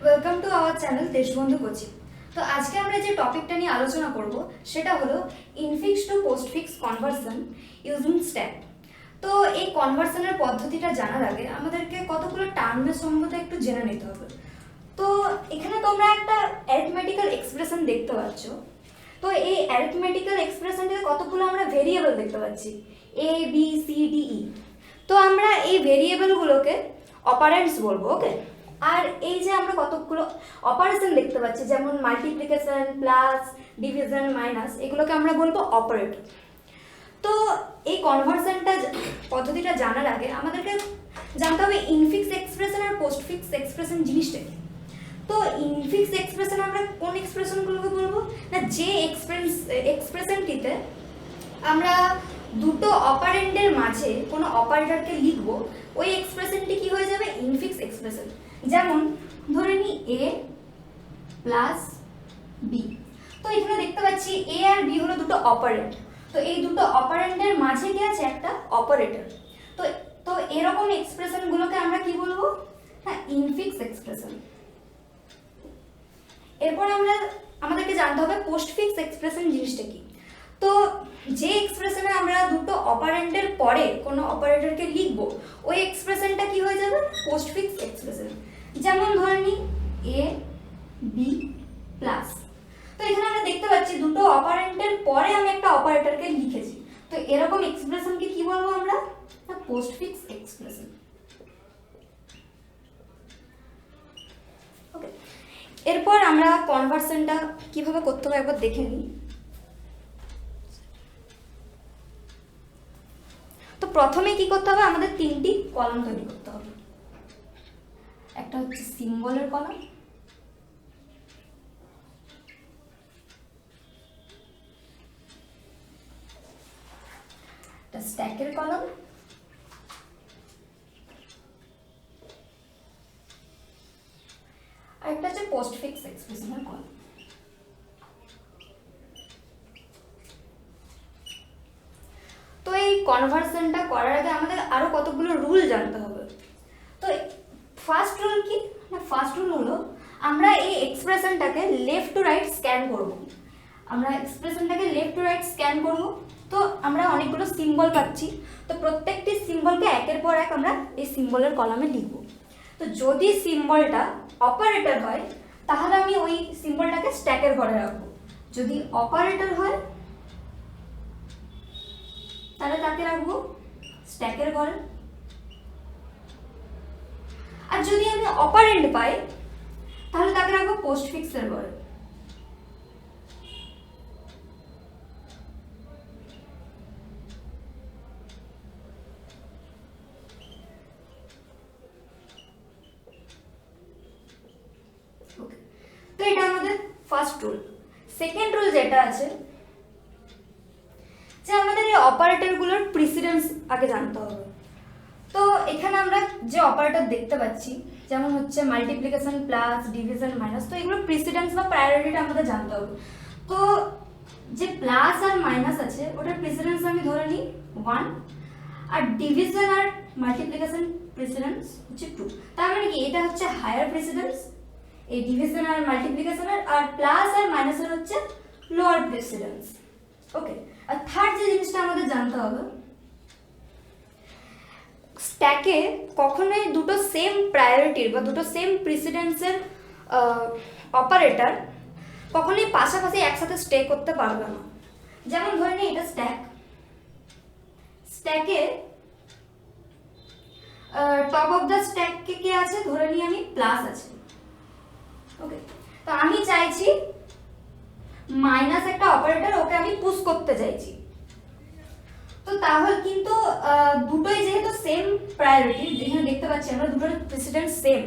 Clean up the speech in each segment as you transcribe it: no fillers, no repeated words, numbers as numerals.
Welcome to our channel Deshbandhu coaching. তো আজকে আমরা যে টপিকটা নিয়ে আলোচনা করব সেটা হলো infix to postfix conversion using stack. তো এই কনভার্সনের পদ্ধতিটা জানার আগে আমাদেরকে কতগুলো টার্মের সম্বন্ধে একটু জেনে নিতে হবে। তো এখানে তোমরা একটা অ্যারিথমেটিক্যাল এক্সপ্রেশন দেখতে পাচ্ছ। তো এই অ্যারিথমেটিক্যাল এক্সপ্রেশনটাতে কতগুলো আমরা ভেরিয়েবল দেখতে পাচ্ছি, A B C D E. তো আমরা এই ভেরিয়েবলগুলোকে অপারেন্টস বলবো, ওকে। আর এই যে আমরা কতগুলো অপারেশন দেখতে পাচ্ছি, যেমন মাল্টিপ্লিকেশন, প্লাস, ডিভিশন, মাইনাস, এগুলোকে আমরা বলবো অপারেটর। তো এই কনভার্সনটা পদ্ধতিটা জানার আগে আমাদেরকে জানতে হবে ইনফিক্স এক্সপ্রেশন আর পোস্টফিক্স এক্সপ্রেশন জিনিসটা কি। তো ইনফিক্স এক্সপ্রেশন আমরা কোন এক্সপ্রেশনগুলোকে বলবো না, যে এক্সপ্রেশনটিতে আমরা দুটো অপারেন্ডের মাঝে কোনো অপারেটরকে লিখবো, ওই এক্সপ্রেশনটি কি হয়ে যাবে, ইনফিক্স এক্সপ্রেশন। যেমন ধরে নিই এ প্লাস বি। তো এখানে দেখতে পাচ্ছি এ আর বি হলো দুটো অপারেন্ড। তো এই দুটো অপারেন্ডের মাঝে কি আছে, একটা অপারেটর। তো তো এরকম এক্সপ্রেশনগুলোকে আমরা কি বলবো, হ্যাঁ, ইনফিক্স এক্সপ্রেশন। এরপর আমাদেরকে জানতে হবে পোস্টফিক্স এক্সপ্রেশন জিনিসটা কি। তো যে এক্সপ্রেশনে আমরা দুটো অপারেন্ডের পরে কোনো অপারেটরকে লিখবো, ওই এক্সপ্রেশনটা কি হয়ে যাবে, পোস্টফিক্স এক্সপ্রেশন। যেমন ধরে নিই এ বি প্লাস। তো এখানে আমরা দেখতে পাচ্ছি দুটো অপারেন্ডের পরে আমি একটা অপারেটরকে লিখেছি। তো এরকম এক্সপ্রেশনকে কি বলবো আমরা, পোস্টফিক্স এক্সপ্রেশন। ওকে, এরপর আমরা কনভার্সনটা কিভাবে করতে হবে একবার দেখে নিই। তো প্রথমে কি করতে হবে, আমাদের তিনটি কলাম তৈরি করতে হবে। একটা হচ্ছে সিম্বলের কলাম, একটা স্ট্যাকের কলাম, আর একটা হচ্ছে পোস্টফিক্স এক্সপ্রেশনের কলাম। তো এই কনভার্সনটা করার আগে আমাদের আরো কতগুলো রুল জানতে হবে। তো ফার্স্ট রুল কি না, ফার্স্ট রুল হলো আমরা এই এক্সপ্রেশনটাকে লেফট টু রাইট স্ক্যান করব। আমরা এক্সপ্রেশনটাকে লেফট টু রাইট স্ক্যান করব। তো আমরা অনেকগুলো সিম্বল পাচ্ছি। তো প্রত্যেকটি সিম্বলকে একের পর এক আমরা এই সিম্বলের কলামে লিখব। তো যদি সিম্বলটা অপারেটর হয় তাহলে আমি ওই সিম্বলটাকে স্ট্যাকের ঘরে রাখবো। যদি অপারেটর হয় তাহলে তাকে রাখবো স্ট্যাকের ঘরে। আর যদি আমি অপারেন্ড পাই তাহলে তাকে রাখবো পোস্টফিক্সের ঘরে। তো এটা আমাদের ফার্স্ট রুল। সেকেন্ড রুল যেটা আছে, যে আমাদের এই অপারেটরগুলোর প্রিসিডেন্স আগে জানতে হবে। তো এখানে আমরা যে অপারেটর দেখতে পাচ্ছি, যেমন হচ্ছে মাল্টিপ্লিকেশন, প্লাস, ডিভিশন, মাইনাস, তো এগুলোর প্রিসিডেন্স বা প্রায়োরিটিটা আমাদের জানতে হবে। তো যে প্লাস আর মাইনাস আছে ওটার প্রিসিডেন্স আমি ধরে নিই 1, আর ডিভিশন আর মাল্টিপ্লিকেশন প্রিসিডেন্স হচ্ছে 2। তার মানে কি, এটা হচ্ছে হায়ার প্রিসিডেন্স এই ডিভিশন আর মাল্টিপ্লিকেশনের, আর প্লাস আর মাইনাসের হচ্ছে লোয়ার প্রিসিডেন্স। ওকে, আর থার্ড যে জিনিসটা আমাদের জানতে হবে, স্ট্যাকে কখনোই দুটো সেম প্রায়োরিটির বা দুটো সেম প্রিসিডেন্সের অপারেটর কখনোই পাশাপাশি একসাথে স্টে করতে পারবে না। যেমন ধরে নিই এটা স্ট্যাকে টপ অফ দ্য স্ট্যাকে কে আছে, ধরে নিই আমি প্লাস আছে। ওকে, তো আমি চাইছি মাইনাস একটা অপারেটর, ওকে আমি পুশ করতে চাইছি। তো তাহলে কিন্তু দুটোই যেহেতু সেম প্রায়োরিটি, যেখানে দেখতে পাচ্ছি আমরা দুটোর প্রেসিডেন্ট সেম,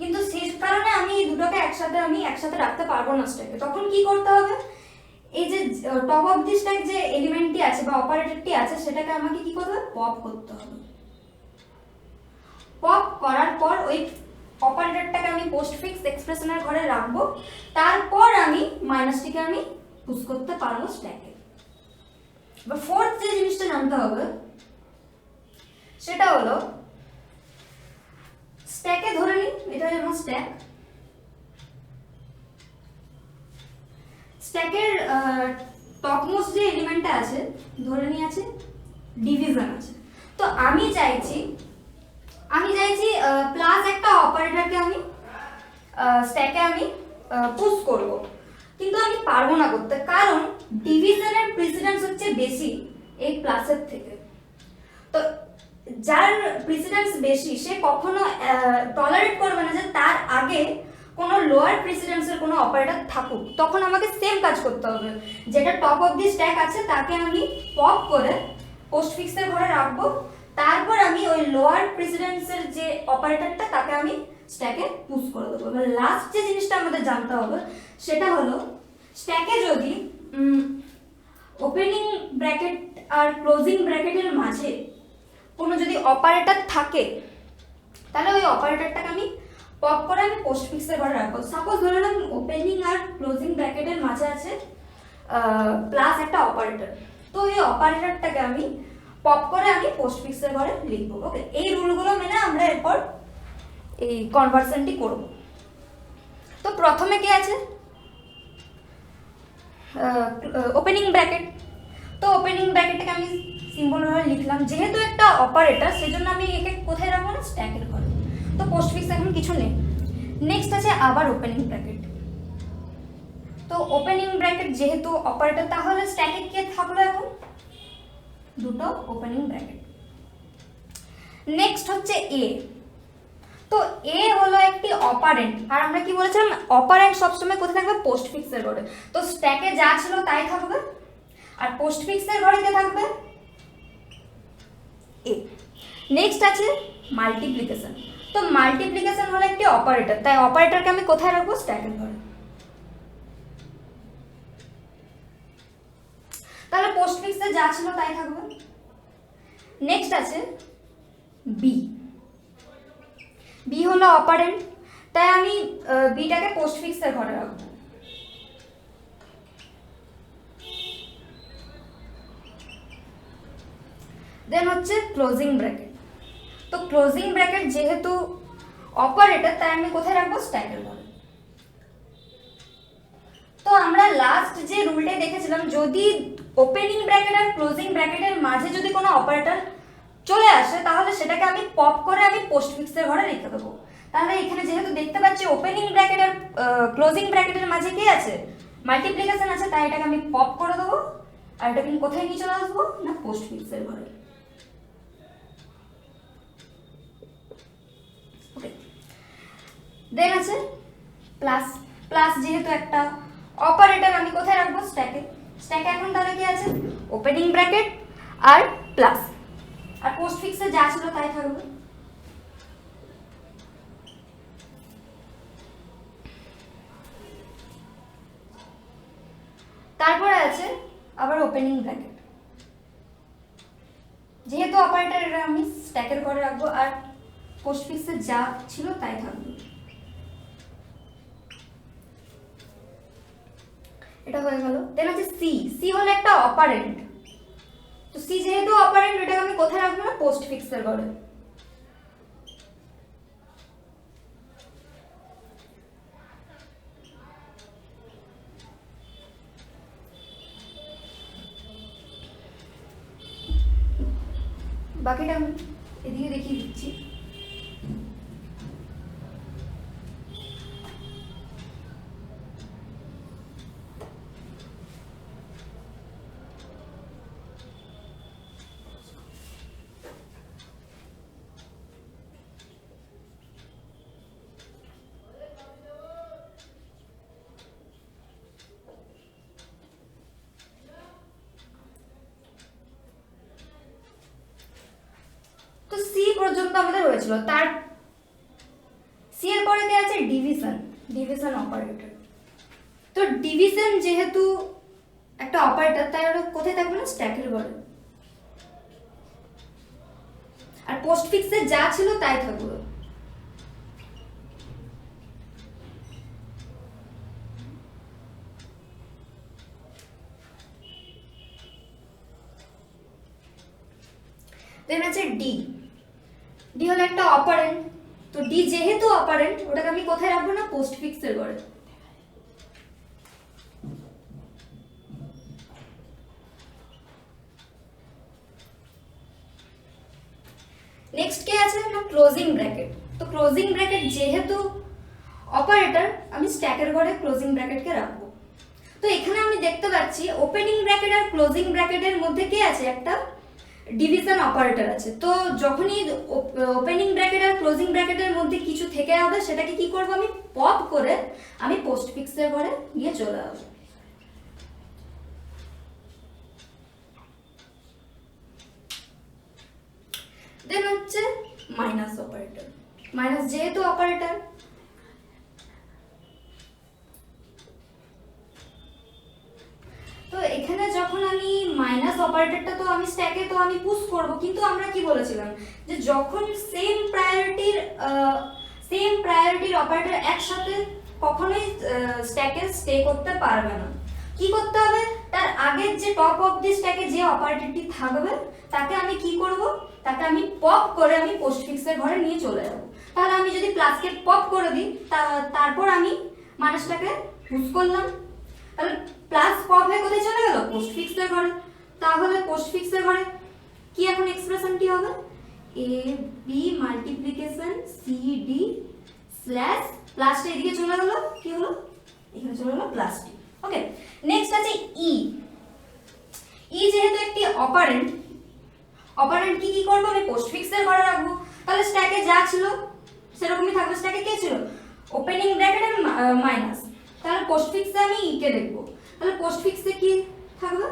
কিন্তু সেই কারণে আমি এই দুটোকে একসাথে রাখতে পারবো না স্ট্যাকে। তখন কি করতে হবে, এই যে টপ অফ দি স্ট্যাক যে এলিমেন্টটি আছে বা অপারেটরটি আছে সেটাকে আমাকে কি করতে হবে, পপ করতে হবে। পপ করার পর ওই অপারেটরটাকে আমি পোস্টফিক্স এক্সপ্রেশনের ঘরে রাখবো। তারপর আমি মাইনাসটিকে আমি পুশ করতে পারবো স্ট্যাকে। বা ফোর্থ যে জিনিসটা জানতে হবে সেটা হলো স্ট্যাকে ধরে নিই, এটা হলো স্ট্যাক। স্ট্যাকের টপমোস্ট যে এলিমেন্টটা আছে ধরে নিয়ে আছে ডিভিশন আছে, তো আমি চাইছি প্লাস একটা অপারেটরকে আমি স্ট্যাকে আমি পুশ করব, কিন্তু আমি পারবো না করতে, কারণ ডিভিশনের প্রিসিডেন্স হচ্ছে বেশি এই প্লাসের থেকে। তো যার প্রিসিডেন্স বেশি সে কখনো টলারেট করবে না যে তার আগে কোনো লোয়ার প্রিসিডেন্সের কোনো অপারেটর থাকুক, তখন আমাকে সেম কাজ করতে হবে, যেটা টপ অফ দি স্ট্যাক আছে তাকে আমি পপ করে পোস্টফিক্সের ঘরে রাখবো, তারপর আমি ওই লোয়ার প্রিসিডেন্সের যে অপারেটরটা তাকে আমি স্ট্যাকে পুশ করে দেবো। এবার লাস্ট যে জিনিসটা আমাদের জানতে হবে সেটা হলো স্ট্যাকে যদি ওপেনিং ব্র্যাকেট আর ক্লোজিং ব্র্যাকেটের মাঝে কোনো যদি অপারেটর থাকে তাহলে ওই অপারেটরটাকে আমি পপ করে আমি পোস্টফিক্সের ঘরে রাখবো। সাপোজ ধরে নিলাম ওপেনিং আর ক্লোজিং ব্র্যাকেটের মাঝে আছে প্লাস একটা অপারেটর, তো এই অপারেটরটাকে আমি পপ করে আমি পোস্টফিক্সের ঘরে লিখবো। ওকে, এই রুলগুলো মেনে আমরা এরপর এই কনভার্সনটি করব। তো প্রথমে কি আছে ওপেনিং ব্র্যাকেট, তো ওপেনিং ব্র্যাকেটটাকে আমি সিম্বল ভাবে লিখলাম, যেহেতু একটা অপারেটর সেজন্য আমি একে কোথায় রাখবো না স্ট্যাকের ঘরে, তো পোস্টফিক্স এখন কিছু নেই। নেক্সট আছে আবার ওপেনিং ব্র্যাকেট, তো ওপেনিং ব্র্যাকেট যেহেতু অপারেটর তাহলে স্ট্যাকে কে থাকলো এখন দুটো ওপেনিং ব্র্যাকেট। নেক্সট হচ্ছে এ, তো এ হলো একটি অপারেন্ট, আর আমরা কি বলেছিলাম অপারেন্ট সবসময় কোথায় থাকবে পোস্টফিক্সের ঘরে, তো স্ট্যাকে যা ছিল তাই থাকবে, আর পোস্টফিক্সের ঘরে কে থাকবে এ। নেক্সট আছে মাল্টিপ্লিকেশন, তো মাল্টিপ্লিকেশন হলো একটি অপারেটর, তাই অপারেটরকে আমি কোথায় রাখবো স্ট্যাকের ঘরে, তাহলে পোস্টফিক্সে যা ছিল তাই থাকবে। নেক্সট আছে বি, বি হলো অপারেন্ট, তাই আমি বিটাকে পোস্টফিক্সের ঘরে রাখবো। দেন হচ্ছে ক্লোজিং ব্র্যাকেট, তো ক্লোজিং ব্র্যাকেট যেহেতু অপারেটর তাই আমি কোথায় রাখবো স্ট্যাকের ঘরে। তো আমরা লাস্ট যে রুলটা দেখেছিলাম যদি ওপেনিং ব্র্যাকেট আর ক্লোজিং ব্র্যাকেটের মাঝে যদি কোনো অপারেটর চলে আসে তাহলে সেটাকে আমি পপ করে আমি পোস্টফিক্সের ঘরে রেখে দেবো। তাহলে এখানে যেহেতু দেখতে পাচ্ছি ওপেনিং ব্র্যাকেট আর ক্লোজিং ব্র্যাকেটের মাঝে কি আছে মাল্টিপ্লিকেশন আছে, তাই এটাকে আমি পপ করে দেবো, আর এটাকে আমি কোথায় নিয়ে চলে আসবো না পোস্টফিক্সের ঘরে। ওকে, দেন আছে প্লাস, প্লাস যেহেতু একটা অপারেটর আমি কোথায় রাখবো স্ট্যাকে, স্ট্যাকে এখন তাহলে কি আছে ওপেনিং ব্র্যাকেট আর প্লাস, আর পোস্টফিক্সে যা ছিল তাই থাকবে। তারপরে আছে আবার ওপেনিং ব্র্যাকেট, যেহেতু অপারেটর এটা আমি স্ট্যাকের ঘরে রাখবো, আর পোস্টফিক্সে যা ছিল তাই থাকবে। এটা হয়ে গেল। দেন আছে সি, সি হলো একটা অপারেন্ট, তো সি যেহেতু অপারেন্ট এটাকে আমি কোথায় রাখবো না পোস্টফিক্সের ঘরে। বাকিটা আমি এদিকে দেখিয়ে দিচ্ছি। তো সি পর্যন্ত আমাদের হয়েছিল, তার সি এর পরে কি আছে ডিভিশন, ডিভিশন অপারেটর। তো ডিভিশন যেহেতু একটা অপারেটর তাই ওটা কোথায় থাকবে না স্ট্যাকের ঘরে, আর পোস্টফিক্সে যা ছিল তাই থাকবে। দেন আছে ডি, ডি হলো একটা অপারেন্ট, তো ডি যেহেতু অপারেন্ট ওটাকে আমি কোথায় রাখবো না পোস্টফিক্সের ঘরে। নেক্সট কে আছে না ক্লোজিং ব্র্যাকেট। তো ক্লোজিং ব্র্যাকেট যেহেতু অপারেটর, আমি স্ট্যাকের ঘরে ক্লোজিং ব্র্যাকেটকে রাখবো। তো এখানে আমি দেখতে পাচ্ছি ওপেনিং ব্র্যাকেট আর ক্লোজিং ব্র্যাকেটের মধ্যে কি আছে, একটা ডিভিশন অপারেটর আছে। তো যখনই ওপেনিং ব্র্যাকেট আর ক্লোজিং ব্র্যাকেটের মধ্যে কিছু থেকে হবে সেটাকে কি করব, আমি পপ করে আমি পোস্টফিক্সের ঘরে গিয়ে চলে আসবো। দেন হচ্ছে মাইনাস অপারেটর। মাইনাস যেহেতু অপারেটর, তো এখানে যখন আমি মাইনাস অপারেটরটা তো আমি স্ট্যাকে তো আমি পুশ করব, কিন্তু আমরা কি বলেছিলাম যে যখন সেম প্রায়োরিটির অপারেটর একসাথে কখনোই স্ট্যাকে স্টে করতে পারবে না। কি করতে হবে, তার আগের যে টপ অফ দি স্ট্যাকে যে অপারেটরটি থাকবে তাকে আমি কি করব, তাকে আমি পপ করে আমি পোস্টফিক্সের ঘরে নিয়ে চলে যাব। তাহলে আমি যদি প্লাসকে পপ করে দিই, তারপর আমি মাইনাসটাকে পুশ করলাম, তাহলে প্লাস পপ হয়ে কোথায় চলে গেল, পোস্টফিক্সের ঘরে। তাহলে পোস্টফিক্সের ঘরে কি এখন এক্সপ্রেশনটি হবে, A B multiplication C D slash প্লাসটা এদিকে চলে গেল, কি হলো এখানে চলে গেল প্লাস টি। ওকে, নেক্সট আছে ই। ই যেহেতু একটি অপারেন্ট, অপারেন্ট কি করবো, আমি পোস্টফিক্সের ঘরে রাখবো। তাহলে স্ট্যাকে যা ছিল সেরকমই থাকবে। স্ট্যাকে কে ছিল, ওপেনিং ব্র্যাকেট আর মাইনাস। তাহলে পোস্টফিক্সে আমি ই কে দেখবো। তাহলে পোস্টফিক্সে কি থাকবে,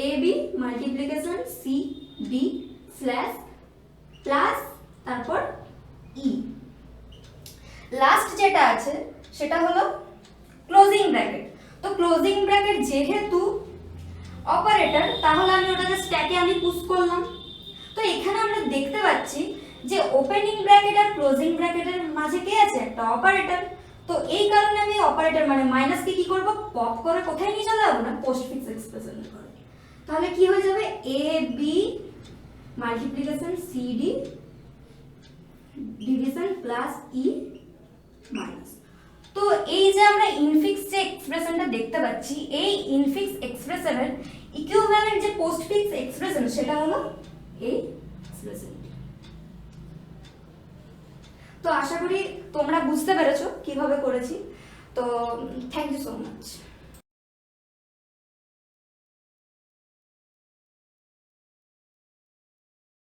A B multiplication C D slash plus তারপর ই। লাস্ট যেটা আছে সেটা হলো ক্লোজিং ব্র্যাকেট। তো ক্লোজিং ব্র্যাকেট যেহেতু অপারেটর, তাহলে আমি ওটাকে স্ট্যাকে আমি পুশ করলাম। তো এখানে আমরা দেখতে পাচ্ছি যে ওপেনিং ব্র্যাকেট আর ক্লোজিং ব্র্যাকেটের মাঝে কে আছে, একটা অপারেটর। তো এই কারণে আমি অপারেটর মানে মাইনাসকে কি করব, পপ করে কোথায় নিয়ে চলে যাবো না, পোস্টফিক্স এক্সপ্রেশনের ঘরে। তাহলে কি হয়ে যাবে, A B multiplication C D division plus E minus. তো এই যে আমরা ইনফিক্স যে এক্সপ্রেশনটা দেখতে পাচ্ছি, এই ইনফিক্স এক্সপ্রেশনের ইকুইভ্যালেন্ট যে পোস্টফিক্স এক্সপ্রেশন সেটা হলো এই এক্সপ্রেশনটি। তো আশা করি তোমরা বুঝতে পেরেছো কিভাবে করেছি। তো থ্যাংক ইউ সো মাচ।